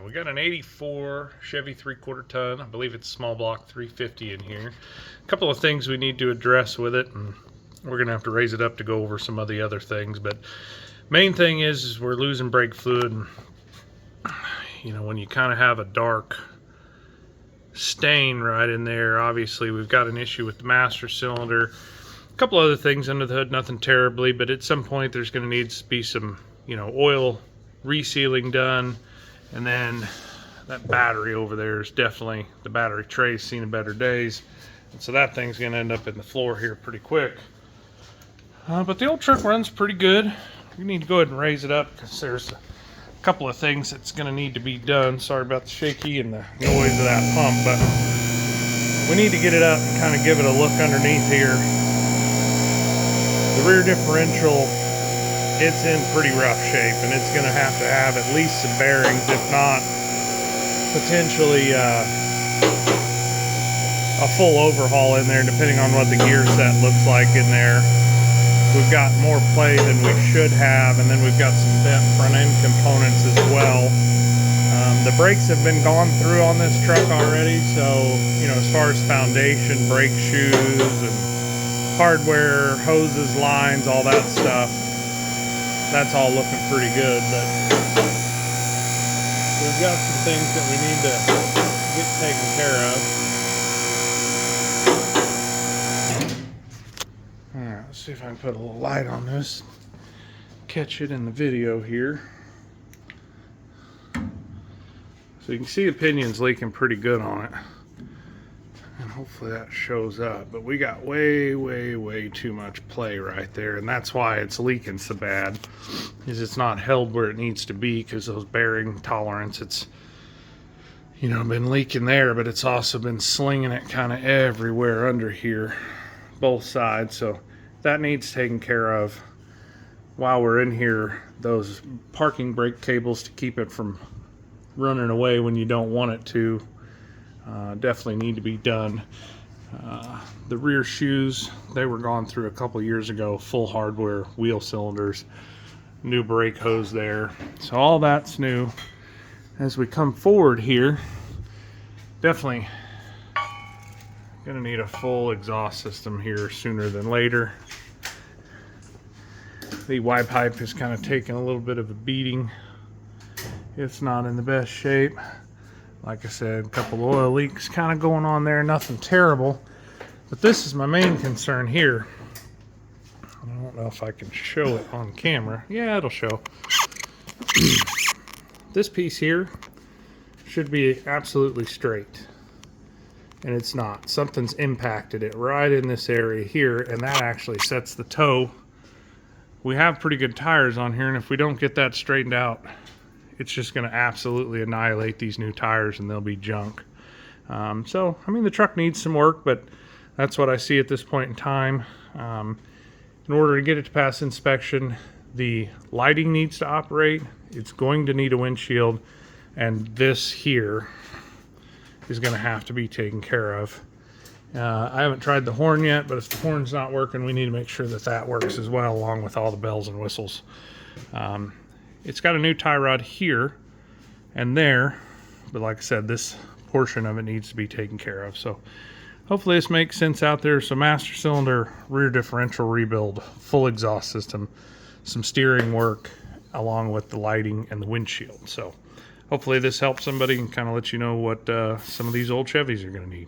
We got an 84 Chevy 3/4 ton. I believe it's small block 350 in here. A couple of things we need to address with it, and we're gonna have to raise it up to go over some of the other things. But main thing is we're losing brake fluid. And, you know, when you kind of have a dark stain right in there, obviously we've got an issue with the master cylinder. A couple other things under the hood, nothing terribly, but at some point there's going to need to be some, oil resealing done. And then that battery over there is definitely, the battery tray's seen better days. And so that thing's going to end up in the floor here pretty quick. But the old truck runs pretty good. We need to go ahead and raise it up because there's a couple of things that's going to need to be done. Sorry about the shaky and the noise of that pump, but we need to get it up and kind of give it a look underneath here. The rear differential, it's in pretty rough shape, and it's going to have at least some bearings, if not potentially a full overhaul in there, depending on what the gear set looks like in there. We've got more play than we should have, and then we've got some bent front end components as well. The brakes have been gone through on this truck already, so as far as foundation, brake shoes, and hardware, hoses, lines, all that stuff, that's all looking pretty good. But we've got some things that we need to get taken care of. Alright, let's see if I can put a little light on this, catch it in the video here. So you can see the pinion's leaking pretty good on it. And hopefully that shows up. But we got way too much play right there. And that's why it's leaking so bad. Is it's not held where it needs to be because those bearing tolerance, it's been leaking there, but it's also been slinging it kind of everywhere under here, both sides. So that needs taken care of. While we're in here, those parking brake cables to keep it from running away when you don't want it to, definitely need to be done. The rear shoes, they were gone through a couple years ago, full hardware wheel cylinders, new brake hose there, so all that's new. As we come forward here, definitely gonna need a full exhaust system here sooner than later. The Y pipe is kind of taking a little bit of a beating. It's not in the best shape. Like I said, a couple oil leaks kind of going on there, nothing terrible. But this is my main concern here. I don't know if I can show it on camera. Yeah, it'll show. This piece here should be absolutely straight. And it's not. Something's impacted it right in this area here, and that actually sets the toe. We have pretty good tires on here, and if we don't get that straightened out, it's just going to absolutely annihilate these new tires and they'll be junk. So, the truck needs some work, but that's what I see at this point in time. In order to get it to pass inspection, the lighting needs to operate. It's going to need a windshield, and this here is going to have to be taken care of. I haven't tried the horn yet, but if the horn's not working, we need to make sure that that works as well, along with all the bells and whistles. It's got a new tie rod here and there, but like I said, this portion of it needs to be taken care of. So hopefully this makes sense out there. So master cylinder, rear differential rebuild, full exhaust system, some steering work, along with the lighting and the windshield. So hopefully this helps somebody and kind of let you know what some of these old Chevys are going to need.